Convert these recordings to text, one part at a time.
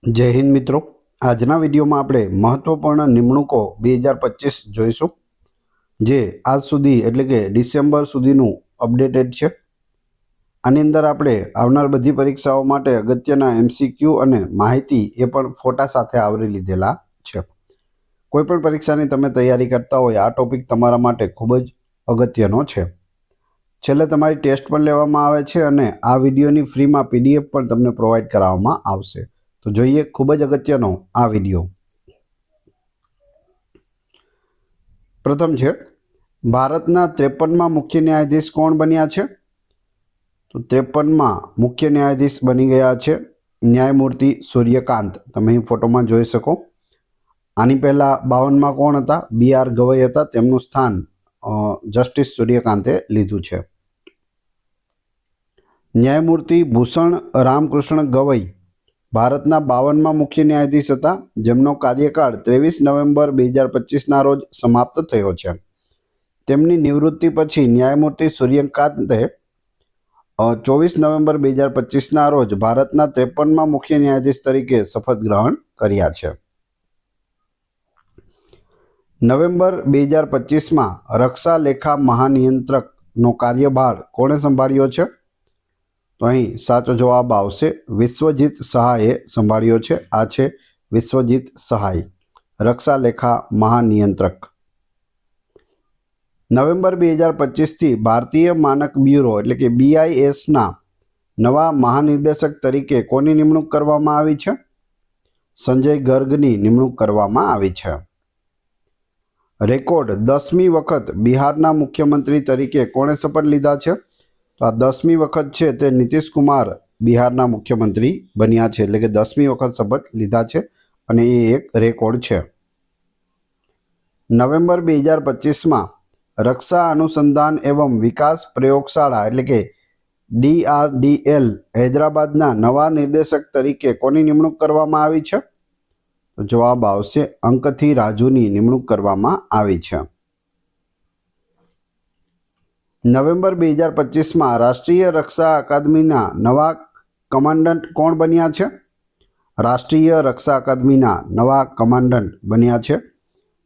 જય હિન્દ મિત્રો। આજના વિડીયોમાં આપણે મહત્વપૂર્ણ નિમણૂકો 2025 જોઈશું, જે આજ સુધી એટલે કે ડિસેમ્બર સુધીનું અપડેટેડ છે। આની અંદર આપણે આવનાર બધી પરીક્ષાઓ માટે અગત્યના MCQ અને માહિતી એ પણ ફોટા સાથે આવરી લીધેલા છે। કોઈપણ પરીક્ષાની તમે તૈયારી કરતા હોય આ ટોપિક તમારા માટે ખૂબ જ અગત્યનો છે। છેલ્લે તમારી ટેસ્ટ પણ લેવામાં આવે છે અને આ વિડીયોની ફ્રીમાં PDF પણ તમને પ્રોવાઈડ કરવામાં આવશે। તો જોઈએ ખૂબ જ અગત્યનો આ વિડીયો। પ્રથમ છે, ભારતના 53માં મુખ્ય ન્યાયાધીશ કોણ બન્યા છે? તો 53માં મુખ્ય ન્યાયાધીશ બની ગયા છે ન્યાયમૂર્તિ સૂર્યકાંત। તમે અહીં ફોટોમાં જોઈ શકો। આની પહેલા 52માં કોણ હતા? BR ગવઈ હતા। તેમનું સ્થાન જસ્ટિસ સૂર્યકાંતે લીધું છે। ન્યાયમૂર્તિ ભૂષણ રામકૃષ્ણ ગવઈ ભારતના 52માં મુખ્ય ન્યાયાધીશ હતા, જેમનો કાર્યકાળ 23 નવેમ્બર 2025ના રોજ સમાપ્ત થયો છે। તેમની નિવૃત્તિ પછી ન્યાયમૂર્તિ સૂર્યકાંતે 24 નવેમ્બર 2025ના રોજ ભારતના 53માં મુખ્ય ન્યાયાધીશ તરીકે શપથ ગ્રહણ કર્યા છે। નવેમ્બર 2025માં રક્ષા લેખા મહાનિયંત્રકનો કાર્યભાર કોણે સંભાળ્યો છે? તો અહીં સાચો જવાબ આવશે વિશ્વજીત સહાયે સંભાળ્યો છે। આ છે વિશ્વજીત સહાય, રક્ષા લેખા મહાનિયંત્રક। નવેમ્બર 2025થી ભારતીય માનક બ્યુરો એટલે કે BISના નવા મહાનિર્દેશક તરીકે કોની નિમણૂક કરવામાં આવી છે? સંજય ગર્ગની નિમણૂક કરવામાં આવી છે। રેકોર્ડ 10મી વખત બિહારના મુખ્યમંત્રી તરીકે કોણે શપથ લીધા છે? તો આ 10મી વખત છે તે નીતિશ કુમાર બિહારના મુખ્યમંત્રી બન્યા છે, એટલે કે 10મી વખત શપથ લીધા છે અને એ એક રેકોર્ડ છે। નવેમ્બર 2025માં રક્ષા અનુસંધાન એવં વિકાસ પ્રયોગશાળા એટલે કે DRDL હૈદરાબાદના નવા નિર્દેશક તરીકે કોની નિમણૂક કરવામાં આવી છે? તો જવાબ આવશે અંકથી રાજુની નિમણૂક કરવામાં આવી છે। નવેમ્બર 2025માં રાષ્ટ્રીય રક્ષા અકાદમીના નવા કમાન્ડન્ટ કોણ બન્યા છે? રાષ્ટ્રીય રક્ષા અકાદમીના નવા કમાન્ડન્ટ બન્યા છે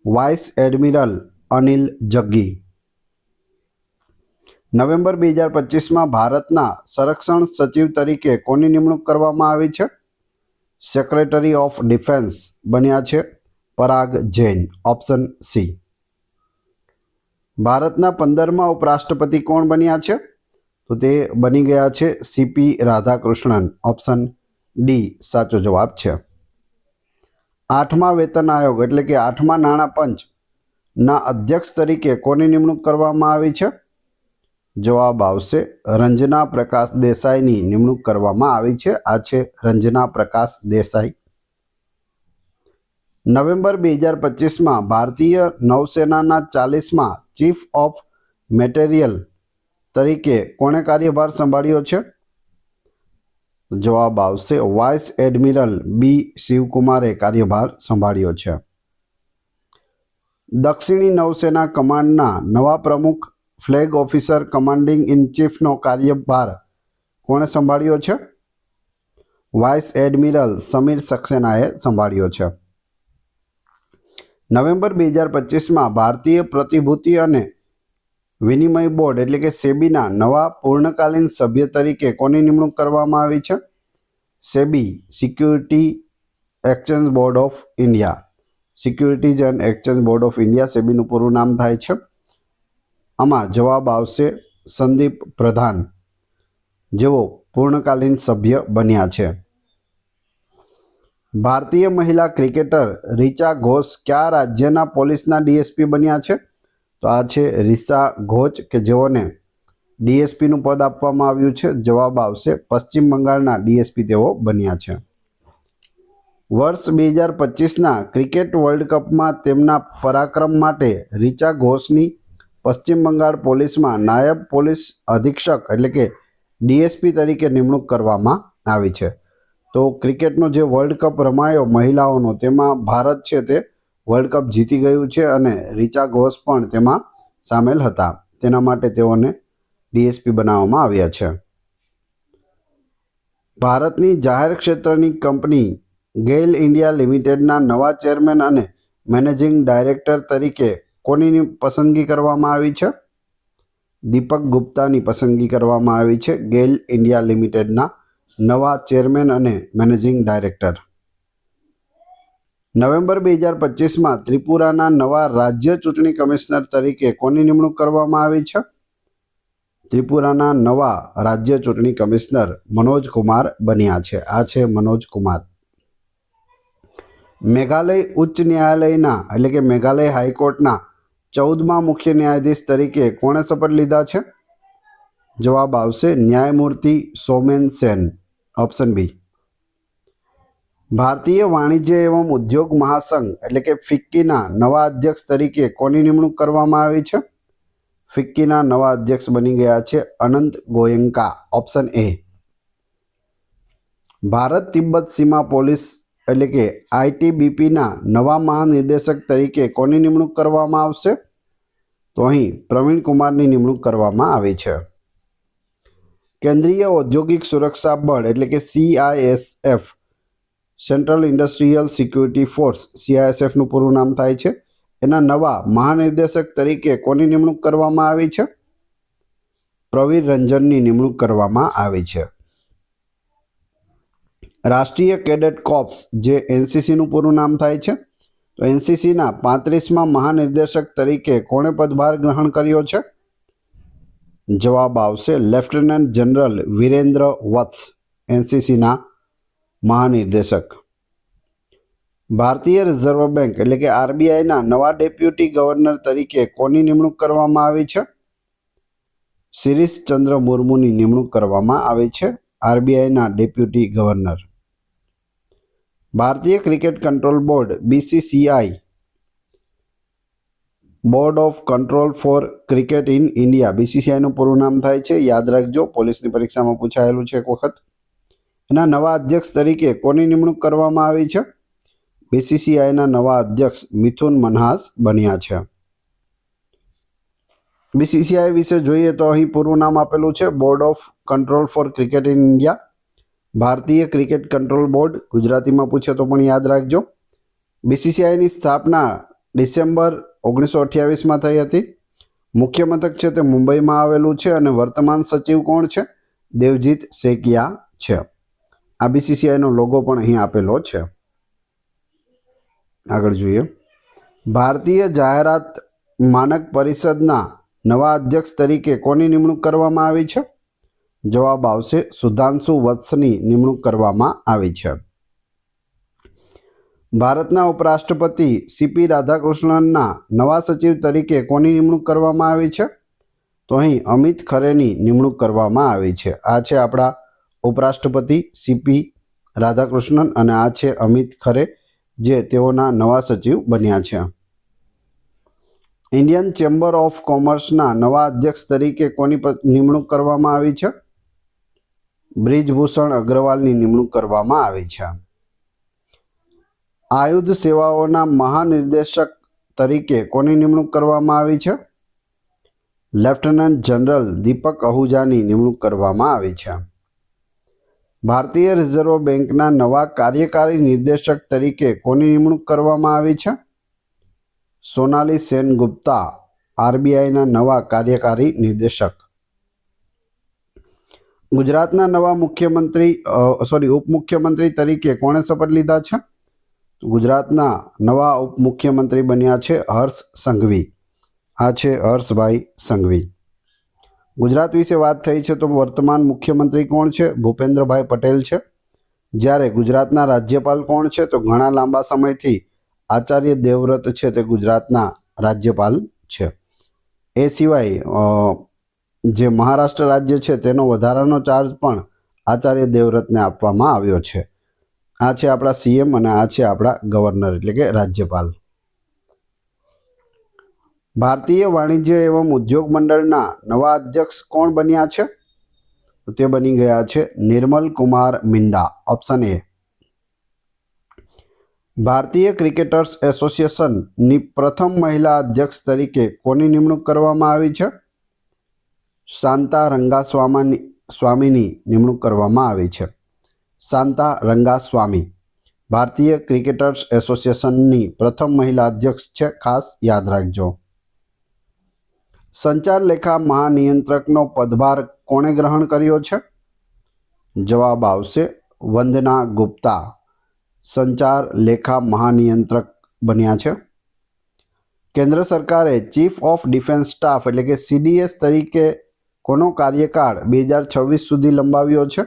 vice admiral Anil Jaggi. November 2025માં ભારતના સંરક્ષણ સચિવ તરીકે કોની નિમણૂક કરવામાં આવી છે? સેક્રેટરી ઓફ ડિફેન્સ બન્યા છે પરાગ જૈન, ઓપ્શન સી। ભારતના 15મા ઉપરાષ્ટ્રપતિ કોણ બન્યા છે? તો તે બની ગયા છે CP રાધાકૃષ્ણન, ઓપ્શન ડી સાચો જવાબ છે। 8મા વેતન આયોગ એટલે કે 8મા નાણાં પંચના અધ્યક્ષ તરીકે કોની નિમણૂક કરવામાં આવી છે? જવાબ આવશે રંજના પ્રકાશ દેસાઈની નિમણૂક કરવામાં આવી છે। આ છે રંજના પ્રકાશ દેસાઈ। નવેમ્બર 2025માં ભારતીય નૌસેનાના 40મા ચીફ ઓફ મટીરિયલ તરીકે કોણે કાર્યભાર સંભાળ્યો છે? જવાબ આવશે વાઇસ એડમિરલ B શિવકુમારે કાર્યભાર સંભાળ્યો છે। દક્ષિણી નૌસેના કમાન્ડના નવા પ્રમુખ ફ્લેગ ઓફિસર કમાન્ડિંગ ઇન ચીફનો કાર્યભાર કોણે સંભાળ્યો છે? વાઇસ એડમિરલ સમીર સક્સેનાએ સંભાળ્યો છે। નવેમ્બર 2025માં ભારતીય પ્રતિભૂતિ અને વિનિમય બોર્ડ એટલે કે સેબીના નવા પૂર્ણકાલીન સભ્ય તરીકે કોની નિમણૂક કરવામાં આવી છે? SEBI security exchange board of India, securities and exchange board of India સેબીનું પૂરું નામ થાય છે। આમાં જવાબ આવશે સંદીપ પ્રધાન, જેઓ પૂર્ણકાલીન સભ્ય બન્યા છે। ભારતીય મહિલા ક્રિકેટર રિચા ઘોષ કયા રાજ્યના પોલીસના DSP બન્યા છે? તો આ છે રિચા ઘોષ કે જેઓને DSPનું પદ આપવામાં આવ્યું છે। જવાબ આવશે પશ્ચિમ બંગાળના DSP તેઓ બન્યા છે। વર્ષ 2025ના ક્રિકેટ વર્લ્ડ કપમાં તેમના પરાક્રમ માટે રિચા ઘોષની પશ્ચિમ બંગાળ પોલીસમાં નાયબ પોલીસ અધિક્ષક એટલે કે DSP તરીકે નિમણૂક કરવામાં આવી છે। તો ક્રિકેટનો જે વર્લ્ડ કપ રમાયો મહિલાઓનો, તેમાં ભારત છે તે વર્લ્ડ કપ જીતી ગયું છે અને રિચા ઘોષ પણ તેમાં સામેલ હતા, તેના માટે તેઓને DSP બનાવવામાં આવ્યા છે। ભારતની જાહેર ક્ષેત્રની કંપની ગેઇલ ઇન્ડિયા લિમિટેડના નવા ચેરમેન અને મેનેજિંગ ડાયરેક્ટર તરીકે કોની પસંદગી કરવામાં આવી છે? દીપક ગુપ્તાની પસંદગી કરવામાં આવી છે ગેઇલ ઇન્ડિયા લિમિટેડના નવા ચેરમેન અને મેનેજિંગ ડાયરેક્ટર. નવેમ્બર 2025માં ત્રિપુરાના નવા રાજ્ય ચૂંટણી કમિશનર તરીકે કોની નિમણૂક કરવામાં આવી છે? ત્રિપુરાના નવા રાજ્ય ચૂંટણી કમિશનર મનોજ કુમાર બન્યા છે. આ છે મનોજ કુમાર. મેઘાલય ઉચ્ચ ન્યાયાલયના એટલે કે મેઘાલય હાઈકોર્ટના 14મા મુખ્ય ન્યાયાધીશ તરીકે કોણે શપથ લીધા છે? જવાબ આવશે ન્યાયમૂર્તિ સોમેન સેન. Option B. ભારતીય વાણિજ્ય એવં ઉદ્યોગ મહાસંઘ એટલે કે ફિક્કીના નવા અધ્યક્ષ તરીકે કોની નિમણૂક કરવામાં આવી છે? ફિક્કીના નવા અધ્યક્ષ બની ગયા છે Anant Goenka. Option A. Bharat Tibbat Seema police એટલે કે આઈટીબીપીના નવા મહાનિર્દેશક તરીકે કોની નિમણૂક કરવામાં આવશે? તો અહીં પ્રવીણ કુમારની નિમણૂક કરવામાં આવી છે. કેન્દ્રીય ઔદ્યોગિક સુરક્ષા બળ એટલે કે CISF central industrial security force CISFનું પૂરું નામ થાય છે. એના નવા મહાનિર્દેશક તરીકે કોની નિમણૂક કરવામાં આવી છે? પ્રવીર રંજનની નિમણૂક કરવામાં આવી છે. રાષ્ટ્રીય કેડેટ કોર્પ્સ જે NCCનું પૂરું નામ થાય છે તો NCCના 35મા મહાનિર્દેશક તરીકે કોણે પદભાર ગ્રહણ કર્યો છે? જવાબ આવશે લેફ્ટનન્ટ જનરલ વિરેન્દ્ર વત્સ, NCCના મહાનિર્દેશક. ભારતીય રિઝર્વ બેંક એટલે કે RBIના નવા ડેપ્યુટી ગવર્નર તરીકે કોની નિમણૂક કરવામાં આવી છે? શિરીષ ચંદ્ર મુર્મુની નિમણૂક કરવામાં આવી છે RBIના ડેપ્યુટી ગવર્નર. ભારતીય cricket control board BCCI board of control for cricket in India BCCIનું પૂરું નામ થાય છે. યાદ રાખજો, પોલીસની પરીક્ષામાં પૂછાયેલું છે એક વખત. એના નવા અધ્યક્ષ તરીકે કોની નિમણૂક કરવામાં આવી છે? BCCIના નવા અધ્યક્ષ મિથુન મનહાસ બન્યા છે. BCCI વિશે જોઈએ તો અહીં પૂરું નામ આપેલું છે board of control for cricket in India. ભારતીય ક્રિકેટ કંટ્રોલ બોર્ડ ગુજરાતીમાં પૂછે તો પણ યાદ રાખજો. BCCIની સ્થાપના ડિસેમ્બર 1928માં થઈ હતી. મુખ્ય મથક છે તે મુંબઈમાં આવેલું છે અને વર્તમાન સચિવ કોણ છે? દેવજીત સેકિયા છે. આ BCCIનો લોગો પણ અહીં આપેલો છે. આગળ જોઈએ. ભારતીય જાહેરાત માનક પરિષદના નવા અધ્યક્ષ તરીકે કોની નિમણૂક કરવામાં આવી છે? જવાબ આવશે સુધાંશુ વત્સની નિમણૂક કરવામાં આવી છે. ભારતના ઉપરાષ્ટ્રપતિ CP રાધાકૃષ્ણનના નવા સચિવ તરીકે કોની નિમણૂક કરવામાં આવી છે? તો અહીં અમિત ખરેની નિમણૂક કરવામાં આવી છે. આ છે આપણા ઉપરાષ્ટ્રપતિ CP રાધાકૃષ્ણન અને આ છે અમિત ખરે જે તેઓના નવા સચિવ બન્યા છે. ઇન્ડિયન ચેમ્બર ઓફ કોમર્સના નવા અધ્યક્ષ તરીકે કોની નિમણૂક કરવામાં આવી છે? બ્રિજભૂષણ અગ્રવાલની નિમણૂક કરવામાં આવી છે. આયુધ સેવાઓના મહાનિર્દેશક તરીકે કોની નિમણૂક કરવામાં આવી છે? લેફ્ટનન્ટ જનરલ દીપક અહુજાની નિમણૂક કરવામાં આવી છે. ભારતીય રિઝર્વ બેંકના નવા કાર્યકારી નિર્દેશક તરીકે કોની નિમણૂક કરવામાં આવી છે? સોનાલી સેનગુપ્તા RBIના નવા કાર્યકારી નિર્દેશક. ગુજરાતના નવા ઉપમુખ્યમંત્રી તરીકે કોણે શપથ લીધા છે? ગુજરાતના નવા ઉપમુખ્યમંત્રી બન્યા છે હર્ષ સંઘવી. આ છે હર્ષભાઈ સંઘવી. ગુજરાત વિશે વાત થઈ છે તો વર્તમાન મુખ્યમંત્રી કોણ છે? ભૂપેન્દ્રભાઈ પટેલ છે. જ્યારે ગુજરાતના રાજ્યપાલ કોણ છે? તો ઘણા લાંબા સમયથી આચાર્ય દેવવ્રત છે તે ગુજરાતના રાજ્યપાલ છે. એ સિવાય જે મહારાષ્ટ્ર રાજ્ય છે તેનો વધારાનો ચાર્જ પણ આચાર્ય દેવવ્રતને આપવામાં આવ્યો છે. આ છે આપણા CM અને આ છે આપણા ગવર્નર એટલે કે રાજ્યપાલ. ભારતીય વાણિજ્ય એવં ઉદ્યોગ મંડળના નવા અધ્યક્ષ કોણ બન્યા છે? તે બની ગયા છે નિર્મલ કુમાર મિંડા. Option A. ભારતીય ક્રિકેટર્સ એસોસિએશનની પ્રથમ મહિલા અધ્યક્ષ તરીકે કોની નિમણૂક કરવામાં આવી છે? શાંતા રંગાસ્વામીની નિમણૂક કરવામાં આવી છે. શાંતા રંગાસ્વામી. ભારતીય ક્રિકેટર્સ એસોસિએશનની પ્રથમ મહિલા અધ્યક્ષ છે, ખાસ યાદ રાખજો. સંચાર લેખા મહાનિયંત્રકનો પદભાર કોણે ગ્રહણ કર્યો છે? જવાબ આવશે વંદના ગુપ્તા સંચાર લેખા મહાનિયંત્રક બન્યા છે. કેન્દ્ર સરકારે ચીફ ઓફ ડિફેન્સ સ્ટાફ એટલે કે CDS તરીકે કોનો કાર્યકાળ 2026 સુધી લંબાવ્યો છે?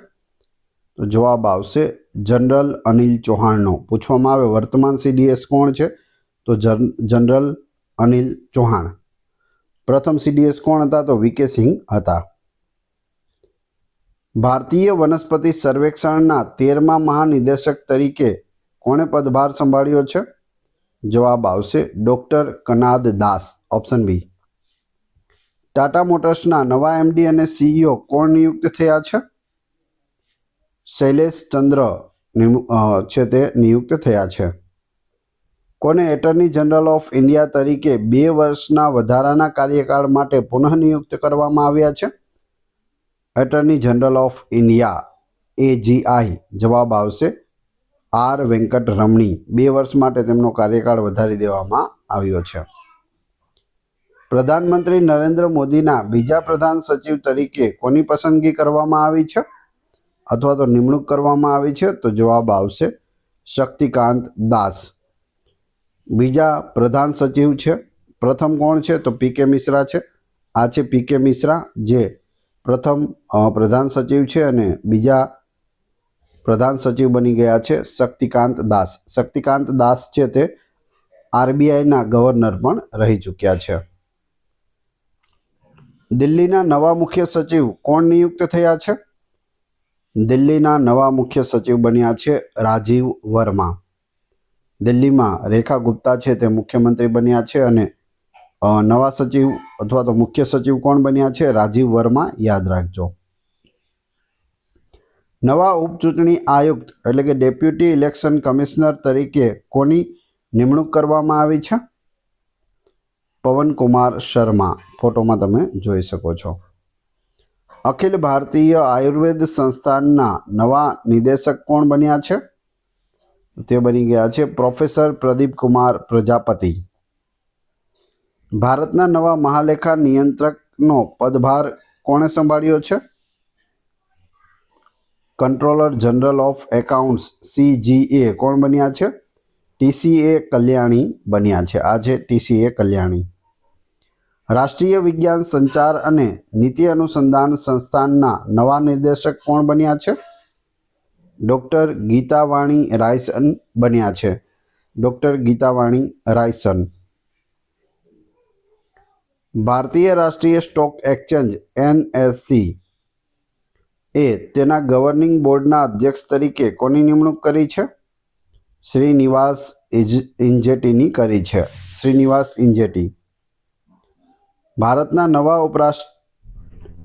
તો જવાબ આવશે જનરલ અનિલ ચૌહાણનો. પૂછવામાં આવે વર્તમાન CDS કોણ છે? તો જનરલ અનિલ ચૌહાણ. પ્રથમ CDS કોણ હતા? તો VK સિંહ હતા. ભારતીય વનસ્પતિ સર્વેક્ષણના 13મા મહાનિદેશક તરીકે કોણે પદભાર સંભાળ્યો છે? જવાબ આવશે doctor Kanad Das. Option B. Tata મોટર્સના નવા MD અને CEO કોણ નિયુક્ત થયા છે? શૈલેષ ચંદ્ર છે તે નિયુક્ત થયા છે. કોને એટર્ની જનરલ ઓફ ઇન્ડિયા તરીકે 2 વર્ષના વધારાના કાર્યકાળ માટે પુનઃ નિયુક્ત કરવામાં આવ્યા છે? Attorney general of India AGI. જવાબ આવશે R વેંકટ રમણી. 2 વર્ષ માટે તેમનો કાર્યકાળ વધારી દેવામાં આવ્યો છે. પ્રધાનમંત્રી નરેન્દ્ર મોદીના બીજા પ્રધાન સચિવ તરીકે કોની પસંદગી કરવામાં આવી છે અથવા તો નિમણૂક કરવામાં આવી છે? તો જવાબ આવશે શક્તિકાંત દાસ. બીજા પ્રધાન સચિવ છે. પ્રથમ કોણ છે? તો PK મિશ્રા છે. આ છે PK મિશ્રા જે પ્રથમ પ્રધાન સચિવ છે અને બીજા પ્રધાન સચિવ બની ગયા છે શક્તિકાંત દાસ. શક્તિકાંત દાસ છે તે RBIના ગવર્નર પણ રહી ચૂક્યા છે. દિલ્હીના નવા મુખ્ય સચિવ કોણ નિયુક્ત થયા છે? દિલ્હીના નવા મુખ્ય સચિવ બન્યા છે રાજીવ વર્મા. દિલ્હીમાં રેખા ગુપ્તા છે તે મુખ્યમંત્રી બન્યા છે અને નવા સચિવ અથવા તો મુખ્ય સચિવ કોણ બન્યા છે? રાજીવ વર્મા. યાદ રાખજો. નવા ઉપચૂંટણી આયુક્ત એટલે કે ડેપ્યુટી ઇલેક્શન કમિશનર તરીકે કોની નિમણૂક કરવામાં આવી છે? પવનકુમાર શર્મા. ફોટોમાં તમે જોઈ શકો છો. અખિલ ભારતીય આયુર્વેદ સંસ્થાનના નવા નિદેશક કોણ બન્યા છે? તે બની ગયા છે પ્રોફેસર પ્રદીપ કુમાર પ્રજાપતિ. ભારતના નવા મહાલેખા નિયંત્રકનો પદભાર કોણે સંભાળ્યો છે? Controller general of accounts CGA કોણ બન્યા છે? TCA કલ્યાણી બન્યા છે. આ છે TCA કલ્યાણી. રાષ્ટ્રીય વિજ્ઞાન સંચાર અને નીતિ અનુસંધાન સંસ્થાનના નવા નિર્દેશક કોણ બન્યા છે? ડૉક્ટર ગીતાવાણી રાયસન બન્યા છે. ડૉક્ટર ગીતાવાણી રાયસન. ભારતીય રાષ્ટ્રીય સ્ટોક એક્સચેન્જ NSE એ તેના ગવર્નિંગ બોર્ડના અધ્યક્ષ તરીકે કોની નિમણૂક કરી છે? શ્રીનિવાસ ઇંજેટીની કરી છે. શ્રીનિવાસ ઇંજેટી. ભારતના નવા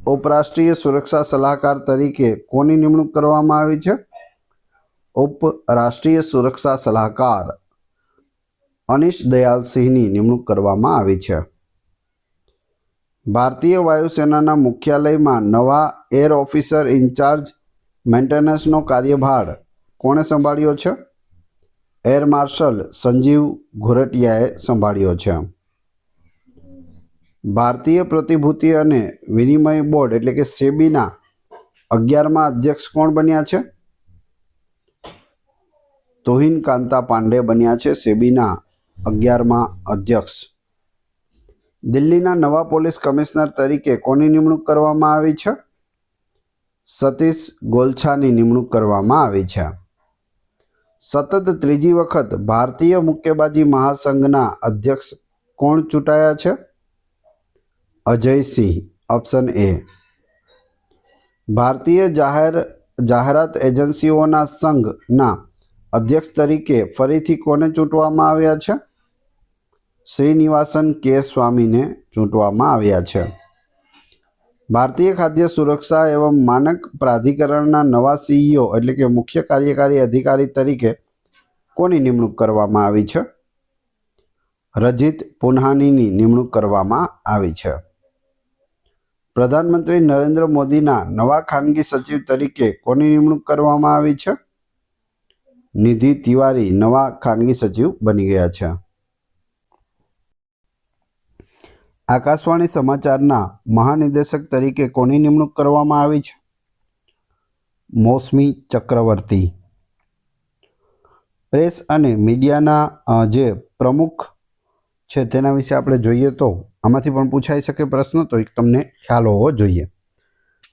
ઉપરાષ્ટ્રીય સુરક્ષા સલાહકાર તરીકે કોની નિમણૂક કરવામાં આવી છે? ઉપરાષ્ટ્રીય સુરક્ષા સલાહકાર અનિશ દયાલ સિંહની નિમણૂક કરવામાં આવી છે. ભારતીય વાયુસેનાના મુખ્યાલયમાં નવા એર ઓફિસર ઇન્ચાર્જ મેન્ટેનન્સનો કાર્યભાર કોણે સંભાળ્યો છે? એર માર્શલ સંજીવ ઘોરટિયાએ સંભાળ્યો છે. ભારતીય પ્રતિભૂતિ અને વિનિમય બોર્ડ એટલે કે સેબીના 11મા અધ્યક્ષ કોણ બન્યા છે? તોહિન કાંતા પાંડે બન્યા છે સેબીના 11મા અધ્યક્ષ. દિલ્હીના નવા પોલીસ કમિશનર તરીકે કોની નિમણૂક કરવામાં આવી છે? સતીશ ગોલછાની નિમણૂક કરવામાં આવી છે. સતત ત્રીજી વખત ભારતીય મુક્કેબાજી મહાસંઘના અધ્યક્ષ કોણ ચૂંટાયા છે? અજય સિંહ. Option A. ભારતીય જાહેરાત એજન્સીઓના સંઘના અધ્યક્ષ તરીકે ફરીથી કોને ચૂંટવામાં આવ્યા છે? શ્રીનિવાસન કે સ્વામીને ચૂંટવામાં આવ્યા છે. ભારતીય ખાદ્ય સુરક્ષા એવં માનક પ્રાધિકરણના નવા CEO એટલે કે મુખ્ય કાર્યકારી અધિકારી તરીકે કોની નિમણૂક કરવામાં આવી છે? રજિત પુન્હાનીની નિમણૂક કરવામાં આવી છે. પ્રધાનમંત્રી નરેન્દ્ર મોદીના નવા ખાનગી સચિવ તરીકે કોની નિમણૂક કરવામાં આવી છે? નિધિ તિવારી નવા ખાનગી સચિવ બની ગયા છે. આકાશવાણી સમાચારના મહાનિદેશક તરીકે કોની નિમણૂક કરવામાં આવી છે? મૌસમી ચક્રવર્તી. પ્રેસ અને મીડિયાના જે પ્રમુખ છે તેના વિશે આપણે જોઈએ તો આમાંથી પણ પૂછાઈ શકે પ્રશ્ન, તો એક તમને ખ્યાલ હોવો જોઈએ.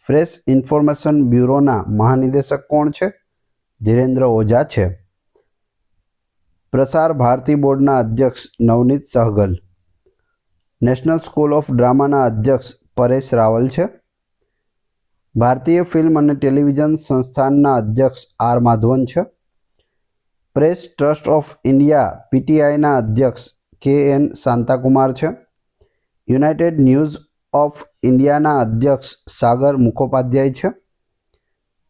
પ્રેસ ઇન્ફોર્મેશન બ્યુરોના મહાનિદેશક કોણ છે? ધીરેન્દ્ર ઓઝા છે. પ્રસાર ભારતી બોર્ડના અધ્યક્ષ Navneet Sahgal. National school of ડ્રામાના અધ્યક્ષ પરેશ રાવલ છે. ભારતીય ફિલ્મ અને ટેલિવિઝન સંસ્થાનના અધ્યક્ષ આર માધવન છે. પ્રેસ ટ્રસ્ટ ઓફ ઇન્ડિયા પીટીઆઈના અધ્યક્ષ કે એન શાંતાકુમાર છે. યુનાઇટેડ ન્યૂઝ ઓફ ઇન્ડિયાના અધ્યક્ષ સાગર મુખોપાધ્યાય છે.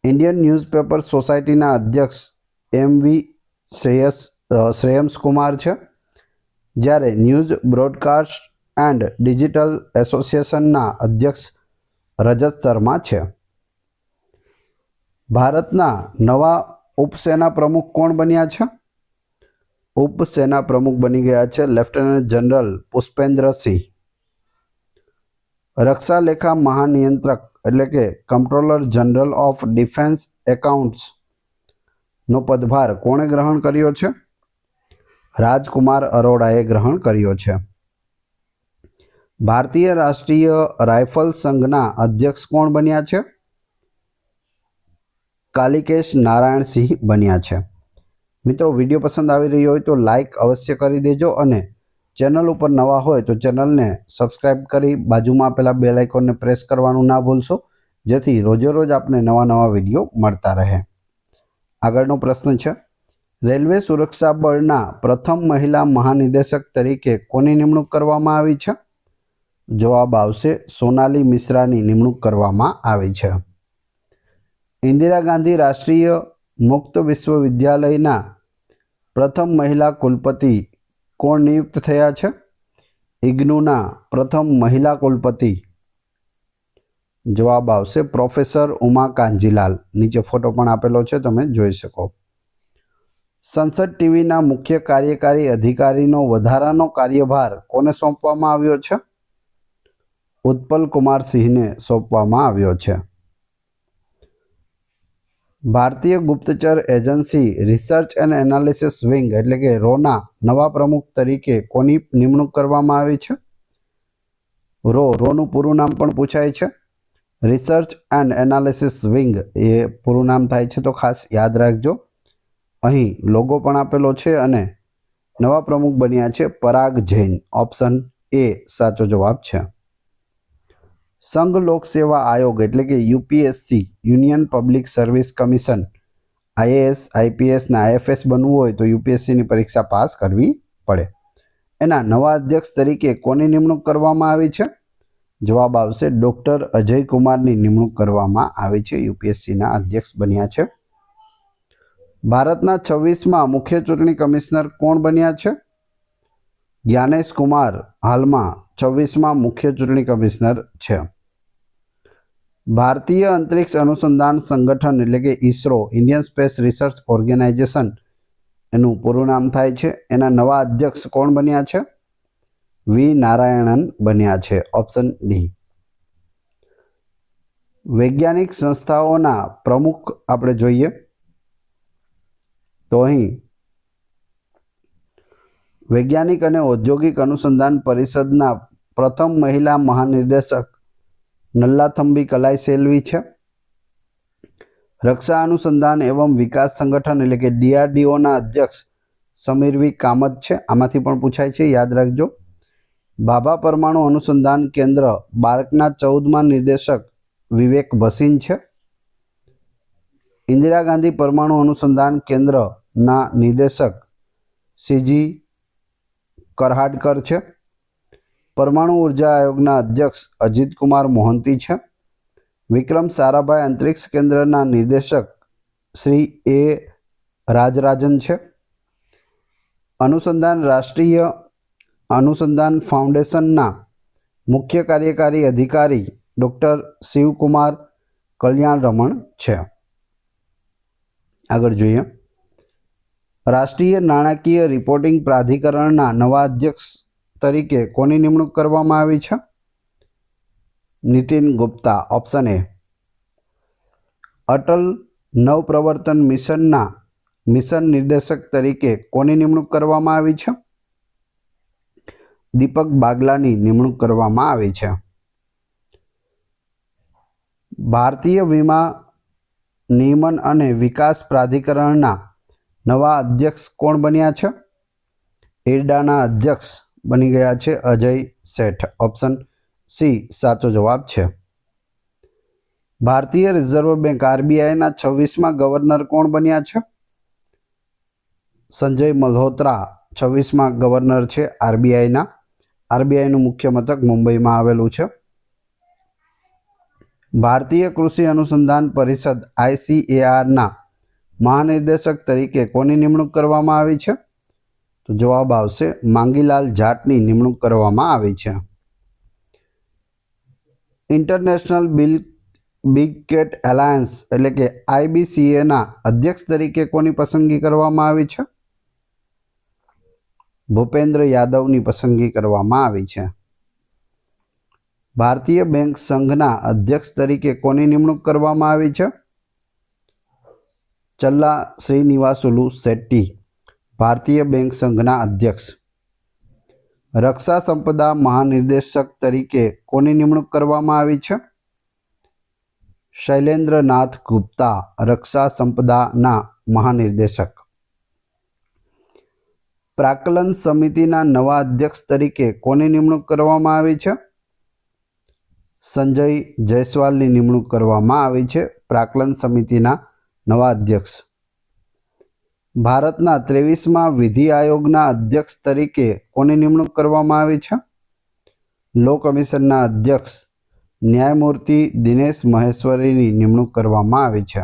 ઇન્ડિયન ન્યૂઝપેપર સોસાયટીના અધ્યક્ષ એમ.વી. શ્રેયંસકુમાર છે. જ્યારે ન્યૂઝ બ્રોડકાસ્ટ એન્ડ ડિજિટલ એસોસિએશનના અધ્યક્ષ રજત શર્મા છે. ભારતના નવા ઉપસેના પ્રમુખ કોણ બન્યા છે? ઉપસેના પ્રમુખ બની ગયા છે લેફ્ટનન્ટ જનરલ પુષ્પેન્દ્રસિંહ. રક્ષા લેખા મહાનિયંત્રક એટલે કે કમ્ટ્રોલર જનરલ ઓફ ડિફેન્સ એકાઉન્ટ્સ નો પદભાર કોણે ગ્રહણ કર્યો છે? રાજકુમાર અરોડાએ ગ્રહણ કર્યો છે. ભારતીય રાષ્ટ્રીય રાઇફલ સંઘના અધ્યક્ષ કોણ બન્યા છે? કાલિકેશ નારાયણસિંહ બન્યા છે. મિત્રો, વિડીયો પસંદ આવી રહ્યો હોય તો લાઈક અવશ્ય કરી દેજો અને ચેનલ ઉપર નવા હોય તો ચેનલને સબસ્ક્રાઈબ કરી બાજુમાં આપેલા બેલ આઇકોનને પ્રેસ કરવાનું ના ભૂલશો, જેથી રોજે રોજ આપને નવા વિડીયો મળતા રહે. આગળનો પ્રશ્ન છે, રેલવે સુરક્ષા બળના પ્રથમ મહિલા મહાનિદેશક તરીકે કોની નિમણૂક કરવામાં આવી છે? જવાબ આવશે સોનાલી મિશ્રાની નિમણૂક કરવામાં આવી છે. ઇન્દિરા ગાંધી રાષ્ટ્રીય મુક્ત વિશ્વવિદ્યાલયના પ્રથમ મહિલા કુલપતિ કોણ નિયુક્ત થયા છે? ઇગ્નુના પ્રથમ મહિલા કુલપતિ. જવાબ આવશે પ્રોફેસર ઉમા કાંજીલાલ. નીચે ફોટો પણ આપેલો છે, તમે જોઈ શકો. સંસદ ટીવીના મુખ્ય કાર્યકારી અધિકારીનો વધારાનો કાર્યભાર કોને સોંપવામાં આવ્યો છે? ઉત્પલ કુમાર સિંહને સોંપવામાં આવ્યો છે. ભારતીય ગુપ્તચર agency research and analysis wing એટલે કે રોના નવા પ્રમુખ તરીકે કોની નિમણૂક કરવામાં આવી છે? રોનું પૂરું નામ પણ પૂછાય છે. રિસર્ચ એન્ડ એનાલિસિસ વિંગ એ પૂરું નામ થાય છે, તો ખાસ યાદ રાખજો. અહીં લોગો પણ આપેલો છે અને નવા પ્રમુખ બન્યા છે પરાગ જૈન. ઓપ્શન એ સાચો જવાબ છે. સંઘ લોક સેવા આયોગ એટલે કે UPSC union public service commission IAS IPS ને આઈએફએસ બનવું હોય તો યુપીએસસીની પરીક્ષા પાસ કરવી પડે. એના નવા અધ્યક્ષ તરીકે કોની નિમણૂક કરવામાં આવી છે? જવાબ આવશે ડૉક્ટર અજય કુમારની નિમણૂક કરવામાં આવી છે. યુપીએસસીના અધ્યક્ષ બન્યા છે. ભારતના 26મા મુખ્ય ચૂંટણી કમિશનર કોણ બન્યા છે? જ્ઞાનેશ કુમાર હાલમાં 26મા મુખ્ય ચૂંટણી કમિશનર છે. ભારતીય અંતરિક્ષ અનુસંધાન સંગઠન એટલે કે ISRO Indian space research organisation એનું પૂરું નામ થાય છે. એના નવા અધ્યક્ષ કોણ બન્યા છે? વી નારાયણન બન્યા છે. Option D. વૈજ્ઞાનિક સંસ્થાઓના પ્રમુખ આપણે જોઈએ તો અહીં વૈજ્ઞાનિક અને ઔદ્યોગિક અનુસંધાન પરિષદના પ્રથમ મહિલા મહાનિર્દેશક નલ્લાથમ્બી કલાઈ સેલ્વી છે. રક્ષા અનુસંધાન એવં વિકાસ સંગઠન એટલે કે ડીઆરડીઓના અધ્યક્ષ સમીરવી કામત છે. આમાંથી પણ પૂછાય છે, યાદ રાખજો. ભાભા પરમાણુ અનુસંધાન કેન્દ્ર બાર્કના 14મા નિર્દેશક વિવેક ભસીન છે. ઇન્દિરા ગાંધી પરમાણુ અનુસંધાન કેન્દ્રના નિર્દેશક સીજી કરહાડકર છે. પરમાણુ ઉર્જા આયોગના અધ્યક્ષ અજીત કુમાર મોહંતી છે. વિક્રમ સારાભાઈ અંતરિક્ષ કેન્દ્રના નિર્દેશક શ્રી એ રાજરાજન છે. અનુસંધાન રાષ્ટ્રીય અનુસંધાન ફાઉન્ડેશનના મુખ્ય કાર્યકારી અધિકારી ડૉક્ટર શિવકુમાર કલ્યાણ રમણ છે. આગળ જોઈએ, રાષ્ટ્રીય નાણાકીય રિપોર્ટિંગ પ્રાધિકરણના નવા અધ્યક્ષ તરીકે કોની નિમણૂક કરવામાં આવી છે? Nitin Gupta, option A. અટલ નવપ્રવર્તન મિશનના મિશન નિર્દેશક તરીકે કોની નિમણૂક કરવામાં આવી છે? દીપક બાગલાની નિમણૂક કરવામાં આવી છે. ભારતીય વીમા નિયમન અને વિકાસ પ્રાધિકરણના નવા અધ્યક્ષ કોણ બન્યા છે? ઇરડાના અધ્યક્ષ બની ગયા છે અજય શેઠ. ઓપ્શન સી સાચો જવાબ છે. ભારતીય રિઝર્વ બેંક આરબીઆઈના 26મા ગવર્નર કોણ બન્યા છે? સંજય મલ્હોત્રા 26મા ગવર્નર છે આરબીઆઈના. આરબીઆઈનું મુખ્ય મથક મુંબઈમાં આવેલું છે. ભારતીય કૃષિ અનુસંધાન પરિષદ ICARના મહાનિર્દેશક તરીકે કોની નિમણૂક કરવામાં આવી છે? તો જવાબ આવશે માંગીલાલ જાટની નિમણૂક કરવામાં આવી છે. ઇન્ટરનેશનલ બિગ કેટ એલાયન્સ એટલે કે IBCAના અધ્યક્ષ તરીકે કોની પસંદગી કરવામાં આવી છે? ભૂપેન્દ્ર યાદવની પસંદગી કરવામાં આવી છે. ભારતીય બેંક સંઘના અધ્યક્ષ તરીકે કોની નિમણૂક કરવામાં આવી છે? ચલ્લા શ્રીનિવાસુલુ શેટ્ટી, ભારતીય બેંક સંઘના અધ્યક્ષ. રક્ષા સંપદા મહાનિર્દેશક તરીકે કોની નિમણૂક કરવામાં આવી છે? શૈલેન્દ્રનાથ ગુપ્તા, રક્ષા સંપદાના મહાનિર્દેશક. પ્રાક્કલન સમિતિના નવા અધ્યક્ષ તરીકે કોની નિમણૂક કરવામાં આવી છે? સંજય જયસ્વાલની નિમણૂક કરવામાં આવી છે પ્રાક્કલન સમિતિના નવા અધ્યક્ષ. ભારતના 23મા વિધિ આયોગના અધ્યક્ષ તરીકે કોની નિમણૂક કરવામાં આવી છે? લો કમિશનના અધ્યક્ષ ન્યાયમૂર્તિ દિનેશ મહેશ્વરીની નિમણૂક કરવામાં આવી છે.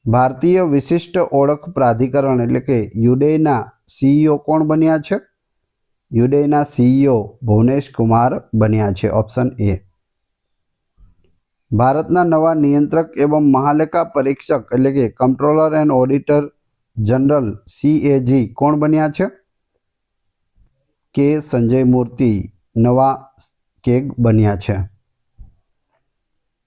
ભારતીય વિશિષ્ટ ઓળખ પ્રાધિકરણ એટલે કે યુડેના CEO કોણ બન્યા છે? યુડેના CEO ભુવનેશ કુમાર બન્યા છે. Option A. ભારતના નવા નિયંત્રક એવં મહાલેખા પરીક્ષક એટલે કે કમ્પ્ટ્રોલર એન્ડ ઓડિટર જનરલ CAG કોણ બન્યા છે? કે સંજય મૂર્તિ નવા કેગ બન્યા છે.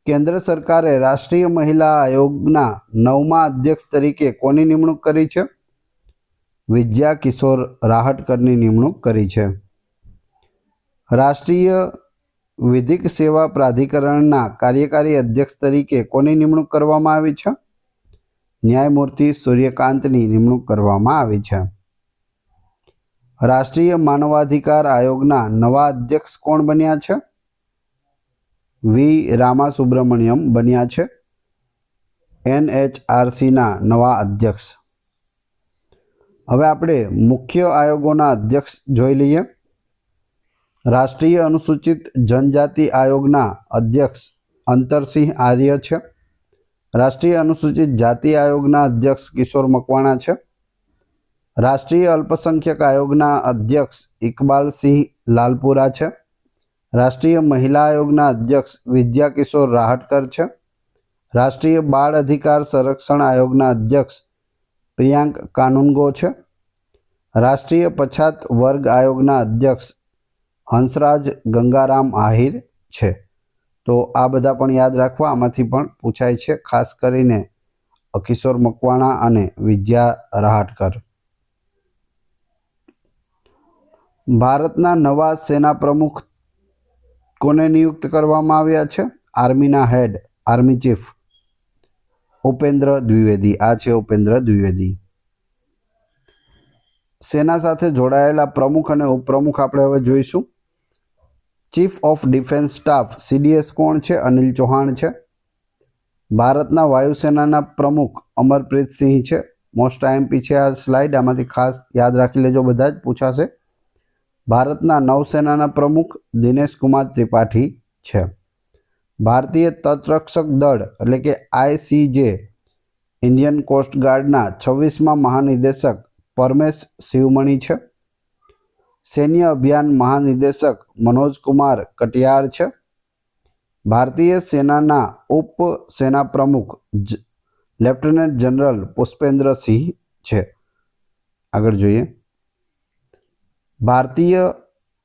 કેન્દ્ર સરકારે રાષ્ટ્રીય મહિલા આયોગના 9મા અધ્યક્ષ તરીકે કોની નિમણૂક કરી છે? વિદ્યા કિશોર રાહટકરની નિમણૂક કરી છે. રાષ્ટ્રીય વિધિક સેવા પ્રાધિકરણના કાર્યકારી અધ્યક્ષ તરીકે કોની નિમણૂક કરવામાં આવી છે? ન્યાયમૂર્તિ સૂર્યકાંતની નિમણૂક કરવામાં આવી છે. રાષ્ટ્રીય માનવાધિકાર આયોગના નવા અધ્યક્ષ કોણ બન્યા છે? વી રામાસુબ્રમણ્યમ બન્યા છે NHRCના નવા અધ્યક્ષ. હવે આપણે મુખ્ય આયોગોના અધ્યક્ષ જોઈ લઈએ. રાષ્ટ્રીય અનુસૂચિત જનજાતિ આયોગના અધ્યક્ષ અંતરસિંહ આર્ય છે. રાષ્ટ્રીય અનુસૂચિત જાતિ આયોગના અધ્યક્ષ કિશોર મકવાણા છે. રાષ્ટ્રીય અલ્પસંખ્યક આયોગના અધ્યક્ષ ઇકબાલસિંહ લાલપુરા છે. રાષ્ટ્રીય મહિલા આયોગના અધ્યક્ષ વિદ્યા કિશોર રાહટકર છે. રાષ્ટ્રીય બાળ અધિકાર સંરક્ષણ આયોગના અધ્યક્ષ પ્રિયાંક કાનુનગો છે. રાષ્ટ્રીય પછાત વર્ગ આયોગના અધ્યક્ષ હંસરાજ ગંગારામ આહિર છે. તો આ બધા પણ યાદ રાખવા, આમાંથી પણ પૂછાય છે, ખાસ કરીને કિશોર મકવાણા અને વિદ્યા રાહટકર. ભારતના નવા સેના પ્રમુખ કોને નિયુક્ત કરવામાં આવ્યા છે? આર્મીના હેડ આર્મી ચીફ ઉપેન્દ્ર દ્વિવેદી. આ છે ઉપેન્દ્ર દ્વિવેદી. સેના સાથે જોડાયેલા પ્રમુખ અને ઉપપ્રમુખ આપણે હવે જોઈશું. Chief of defence staff CDS કોણ છે? અનિલ ચૌહાણ છે. ભારતના વાયુસેનાના પ્રમુખ અમરપ્રીત સિંહ છે. મોસ્ટ IMP છે આ સ્લાઇડ, આમાંથી ખાસ યાદ રાખી લેજો, બધા જ પૂછાશે. ભારતના નૌસેનાના પ્રમુખ દિનેશ કુમાર ત્રિપાઠી છે. ભારતીય તટરક્ષક દળ એટલે કે ICJ ઇન્ડિયન કોસ્ટગાર્ડના 26મા મહાનિદેશક પરમેશ શિવમણી છે. સૈન્ય અભિયાન મહાનિદેશક મનોજ કુમાર કટિયાર છે. ભારતીય સેનાના ઉપ સેના પ્રમુખ લેફ્ટનન્ટ જનરલ પુષ્પેન્દ્ર સિંહ છે। આગળ જોઈએ, ભારતીય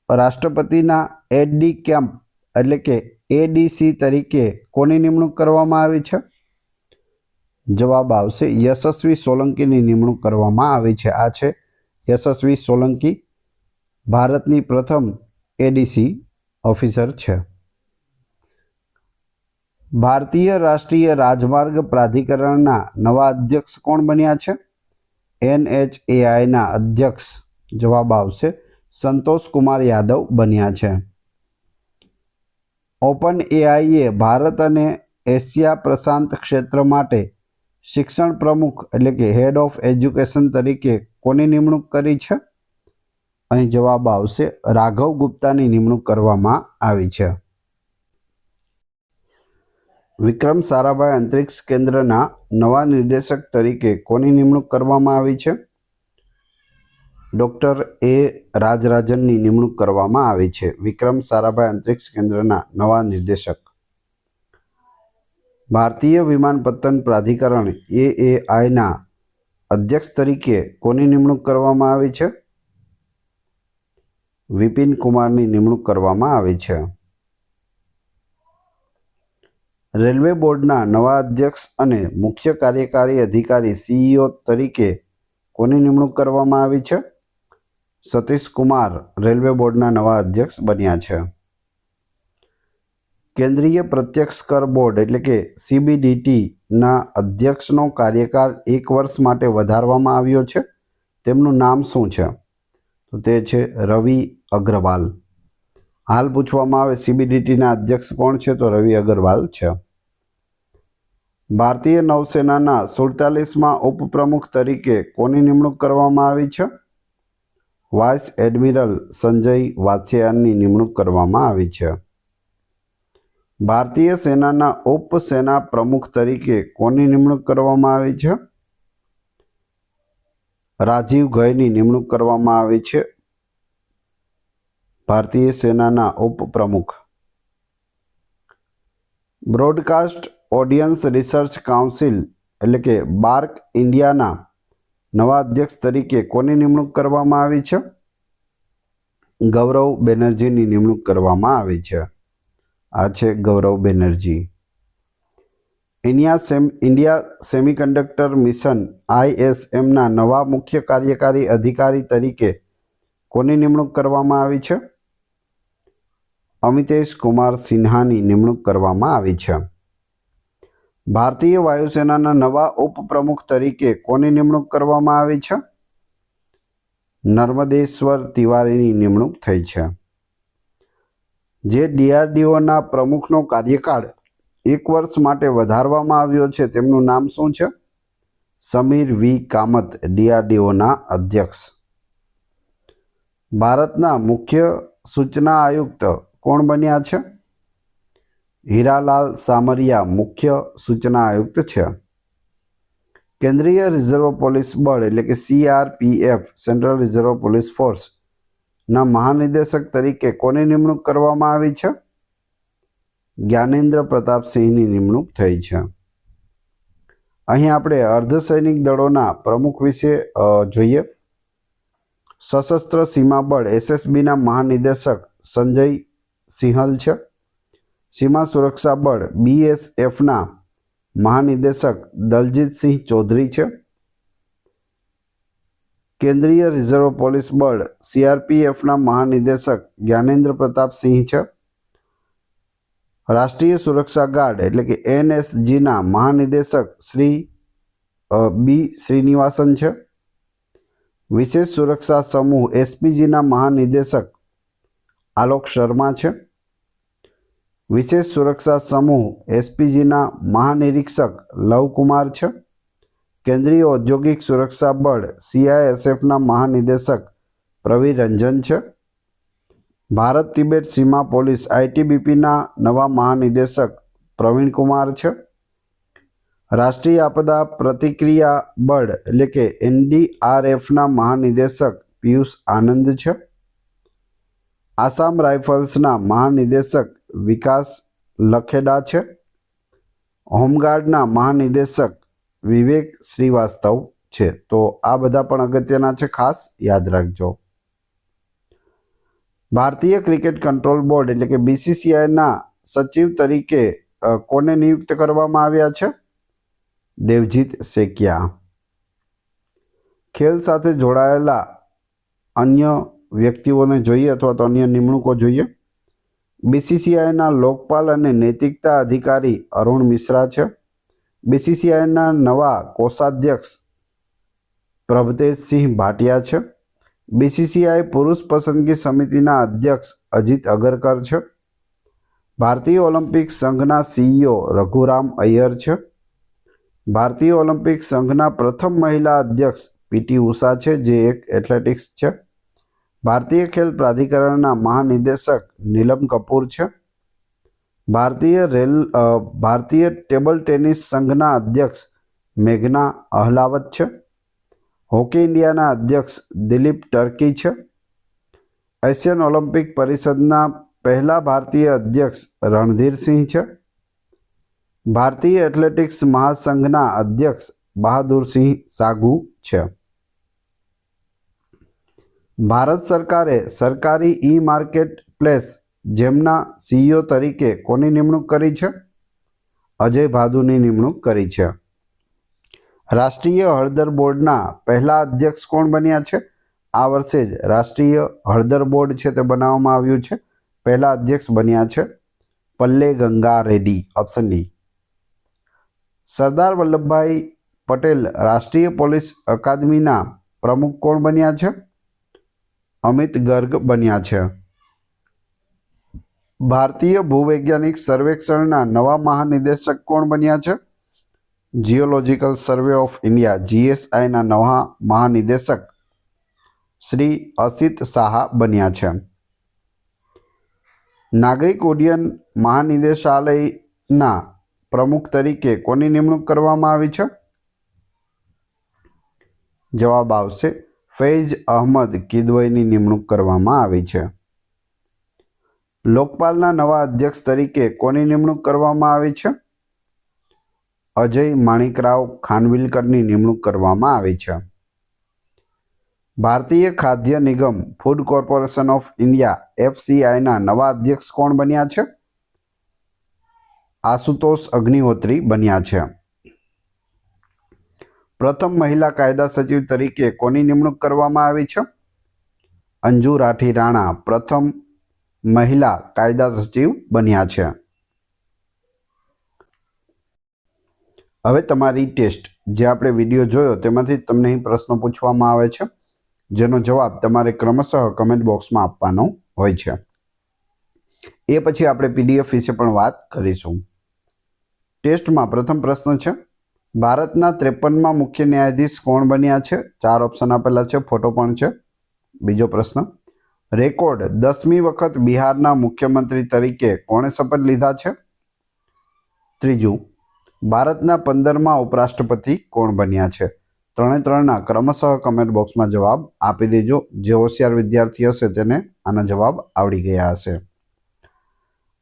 રાષ્ટ્રપતિના એડી કેમ્પ એટલે કે એડીસી તરીકે કોની નિમણૂક કરવામાં આવી છે? જવાબ આવશે યશસ્વી સોલંકીની નિમણૂક કરવામાં આવી છે। આ છે યશસ્વી સોલંકી, ભારતની પ્રથમ એડીસી ઓફિસર છે। ભારતીય રાષ્ટ્રીય રાજમાર્ગ પ્રાધિકરણના નવા અધ્યક્ષ કોણ બન્યા છે? NHAIના અધ્યક્ષ જવાબ આવશે સંતોષ કુમાર યાદવ બન્યા છે। ઓપન એઆઈએ ભારત અને એશિયા પ્રશાંત ક્ષેત્ર માટે શિક્ષણ પ્રમુખ એટલે કે હેડ ઓફ એજ્યુકેશન તરીકે કોની નિમણૂક કરી છે? અહીં જવાબ આવશે રાઘવ ગુપ્તાની નિમણૂક કરવામાં આવી છે। વિક્રમ સારાભાઈ અંતરિક્ષ કેન્દ્રના નવા નિર્દેશક તરીકે કોની નિમણૂક કરવામાં આવી છે? ડૉક્ટર એ રાજરાજનની નિમણૂક કરવામાં આવી છે વિક્રમ સારાભાઈ અંતરિક્ષ કેન્દ્રના નવા નિર્દેશક। ભારતીય વિમાનપત્તન પ્રાધિકરણ AAIના અધ્યક્ષ તરીકે કોની નિમણૂક કરવામાં આવી છે? વિપિન કુમારની નિમણૂક કરવામાં આવી છે। રેલવે બોર્ડના નવા અધ્યક્ષ અને મુખ્ય કાર્યકારી અધિકારી CEO તરીકે કોની નિમણૂક કરવામાં આવી છે? સતીશ કુમાર રેલવે બોર્ડના નવા અધ્યક્ષ બન્યા છે। કેન્દ્રીય પ્રત્યક્ષ કર બોર્ડ એટલે કે CBDTના અધ્યક્ષનો કાર્યકાળ 1 વર્ષ માટે વધારવામાં આવ્યો છે। તેમનું નામ શું છે? તો તે છે રવિ અગ્રવાલ। હાલ પૂછવામાં આવે CBDTના અધ્યક્ષ કોણ છે? તો રવિ અગ્રવાલ છે। ભારતીય નૌસેનાના 47મા ઉપપ્રમુખ તરીકે કોની નિમણૂક કરવામાં આવી છે? વાઇસ એડમિરલ સંજય વાત્સ્યાયનની નિમણૂક કરવામાં આવી છે। ભારતીય સેનાના ઉપસેના પ્રમુખ તરીકે કોની નિમણૂક કરવામાં આવી છે? રાજીવ ઘયની નિમણૂક કરવામાં આવી છે ભારતીય સેનાના ઉપપ્રમુખ। બ્રોડકાસ્ટ ઓડિયન્સ રિસર્ચ કાઉન્સિલ એટલે કે બાર્ક ઇન્ડિયાના નવા અધ્યક્ષ તરીકે કોની નિમણૂક કરવામાં આવી છે? ગૌરવ બેનર્જીની નિમણૂક કરવામાં આવી છે। આ છે ગૌરવ બેનર્જી। ઇન્ડિયા સેમિકન્ડક્ટર મિશન ISMના નવા મુખ્ય કાર્યકારી અધિકારી તરીકે કોની નિમણૂક કરવામાં આવી છે? અમિતેશ કુમાર સિન્હાની નિમણૂક કરવામાં આવી છે। ભારતીય વાયુસેનાના નવા ઉપપ્રમુખ તરીકે કોની નિમણૂક કરવામાં આવી છે? નર્મદેશ્વર તિવારીની નિમણૂક થઈ છે। જે DRDOના પ્રમુખનો કાર્યકાળ 1 વર્ષ માટે વધારવામાં આવ્યો છે તેમનું નામ શું છે? સમીર V કામત DRDOના અધ્યક્ષ। ભારતના મુખ્ય સૂચના આયુક્ત કોણ બન્યા છે? હીરાલાલ સામરિયા મુખ્ય સૂચના આયુક્ત છે। કેન્દ્રીય રિઝર્વ પોલીસ બળ એટલે કે CRPF central reserve police force ના મહાનિદેશક તરીકે કોની નિમણૂક કરવામાં આવી છે? જ્ઞાનેન્દ્ર પ્રતાપસિંહની નિમણૂક થઈ છે। અહીં આપણે અર્ધસૈનિક દળોના પ્રમુખ વિશે જોઈએ। સશસ્ત્ર સીમા બળ SSBના મહાનિદેશક સંજય સિંહલ છે। સીમા સુરક્ષા બળ BSFના મહાનિદેશક દલજીતસિંહ ચૌધરી છે। કેન્દ્રીય રિઝર્વ પોલીસ બળ CRPFના મહાનિદેશક જ્ઞાનેન્દ્ર પ્રતાપસિંહ છે। રાષ્ટ્રીય સુરક્ષા ગાર્ડ એટલે કે NSGના મહાનિદેશક શ્રી B શ્રીનિવાસન છે। વિશેષ સુરક્ષા સમૂહ SPGના મહાનિદેશક આલોક શર્મા છે। વિશેષ સુરક્ષા સમૂહ SPGના મહાનિરીક્ષક લવકુમાર છે। કેન્દ્રીય ઔદ્યોગિક સુરક્ષા બળ CISFના મહાનિદેશક પ્રવીર રંજન છે। ભારત તિબેટ સીમા પોલીસ ITBPના નવા મહાનિદેશક પ્રવીણ કુમાર છે। રાષ્ટ્રીય આપદા પ્રતિક્રિયા બળ એટલે કે NDRFના મહાનિદેશક પિયુષ આનંદ છે। આસામ રાઇફલ્સના મહાનિદેશક વિકાસ લખેડા છે। હોમગાર્ડના મહાનિદેશક વિવેક શ્રીવાસ્તવ છે. તો આ બધા પણ અગત્યના છે, ખાસ યાદ રાખજો. ભારતીય ક્રિકેટ કંટ્રોલ બોર્ડ એટલે કે BCCIના સચિવ તરીકે કોને નિયુક્ત કરવામાં આવ્યા છે? દેવજીત સેકિયા. ખેલ સાથે જોડાયેલા અન્ય વ્યક્તિઓને જોઈએ અથવા તો અન્ય નિમણૂકો જોઈએ. BCCIના લોકપાલ અને નૈતિકતા અધિકારી અરુણ મિશ્રા છે. BCCIના નવા કોષાધ્યક્ષ પ્રભતેજસિંહ ભાટિયા છે. BCCI પુરુષ પસંદગી સમિતિના અધ્યક્ષ અજીત અગરકર છે. ભારતીય ઓલિમ્પિક સંઘના CEO રઘુરામ અય્યર છે. ભારતીય ઓલિમ્પિક સંઘના પ્રથમ મહિલા અધ્યક્ષ PT ઉષા છે, જે એક એથ્લેટિક્સ છે. ભારતીય ખેલ પ્રાધિકરણના મહાનિદેશક નીલમ કપૂર છે. ભારતીય ટેબલ ટેનિસ સંઘના અધ્યક્ષ મેઘના અહલાવત છે. હોકી ઇન્ડિયાના અધ્યક્ષ દિલીપ ટર્કી છે. એશિયન ઓલિમ્પિક પરિષદના પહેલા ભારતીય અધ્યક્ષ રણધીરસિંહ છે. ભારતીય એથ્લેટિક્સ મહાસંઘના અધ્યક્ષ બહાદુરસિંહ સાગુ છે. ભારત સરકારે સરકારી માર્કેટ પ્લેસ જેમના CEO તરીકે કોની નિમણૂક કરી છે? અજય ભાદુની નિમણૂક કરી છે. રાષ્ટ્રીય હળદર બોર્ડના પહેલા અધ્યક્ષ કોણ બન્યા છે? આ વર્ષે જ રાષ્ટ્રીય હળદર બોર્ડ છે તે બનાવવામાં આવ્યું છે. પહેલા અધ્યક્ષ બન્યા છે પલ્લે ગંગા રેડ્ડી. Option D. સરદાર વલ્લભભાઈ પટેલ રાષ્ટ્રીય પોલીસ અકાદમીના પ્રમુખ કોણ બન્યા છે? અમિત ગર્ગ બન્યા છે. ભારતીય ભૂવૈજ્ઞાનિક સર્વેક્ષણના નવા મહાનિદેશક કોણ બન્યા છે? જીઓલોજીકલ સર્વે ઓફ ઇન્ડિયા GSIના નવા મહાનિદેશક શ્રી અસિત સાહા બન્યા છે. નાગરિક ઉડ્ડયન મહાનિદેશાલયના પ્રમુખ તરીકે કોની નિમણૂક કરવામાં આવી છે? જવાબ આવશે ફૈઝ અહમદ કિદવઈની નિમણૂક કરવામાં આવી છે. લોકપાલના નવા અધ્યક્ષ તરીકે કોની નિમણૂક કરવામાં આવી છે? અજય માણિકરાવ ખાનવિલકરની નિમણૂક કરવામાં આવી છે. ભારતીય ખાદ્ય નિગમ ફૂડ કોર્પોરેશન ઓફ ઇન્ડિયા FCIના નવા અધ્યક્ષ કોણ બન્યા છે? આશુતોષ અગ્નિહોત્રી બન્યા છે. પ્રથમ મહિલા કાયદા સચિવ તરીકે કોની નિમણૂક કરવામાં આવી છે? અંજુ રાઠી રાણા પ્રથમ મહિલા કાયદા સચિવ બન્યા છે. હવે તમારી ટેસ્ટ, જે આપણે વિડીયો જોયો તેમાંથી તમને અહીં પ્રશ્નો પૂછવામાં આવે છે, જેનો જવાબ તમારે ક્રમશઃ કમેન્ટ બોક્સમાં આપવાનો હોય છે. એ પછી આપણે PDF વિશે પણ વાત કરીશું. ટેસ્ટમાં પ્રથમ પ્રશ્ન છે, ભારતના 53માં મુખ્ય ન્યાયાધીશ કોણ બન્યા છે? 4 ઓપ્શન આપેલા છે, ફોટો પણ છે. બીજો પ્રશ્ન, રેકોર્ડ 10મી વખત બિહારના મુખ્યમંત્રી તરીકે કોણે શપથ લીધા છે? ત્રીજું, ભારતના 15મા ઉપરાષ્ટ્રપતિ કોણ બન્યા છે? ત્રણેના ક્રમશઃ કમેન્ટ બોક્સમાં જવાબ આપી દેજો. જે હોશિયાર વિદ્યાર્થી હશે તેને આના જવાબ આવડી ગયા હશે.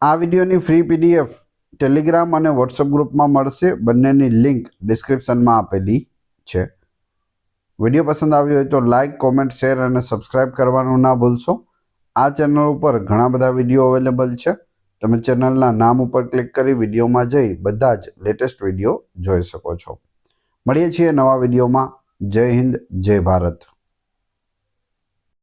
આ વિડીયોની ફ્રી PDF ટેલિગ્રામ અને WhatsApp ગ્રુપમાં મળશે. બંનેની લિંક ડિસ્ક્રિપ્શનમાં આપેલી છે. વિડીયો પસંદ આવ્યો હોય તો લાઇક, કોમેન્ટ, શેર અને સબસ્ક્રાઇબ કરવાનું ના ભૂલશો. આ ચેનલ ઉપર ઘણા બધા વિડીયો અવેલેબલ છે. તમે ચેનલના નામ ઉપર ક્લિક કરી વિડીયોમાં જઈ બધા જ લેટેસ્ટ વિડીયો જોઈ શકો છો. મળીએ છીએ નવા વિડીયોમાં. જય હિન્દ, જય ભારત.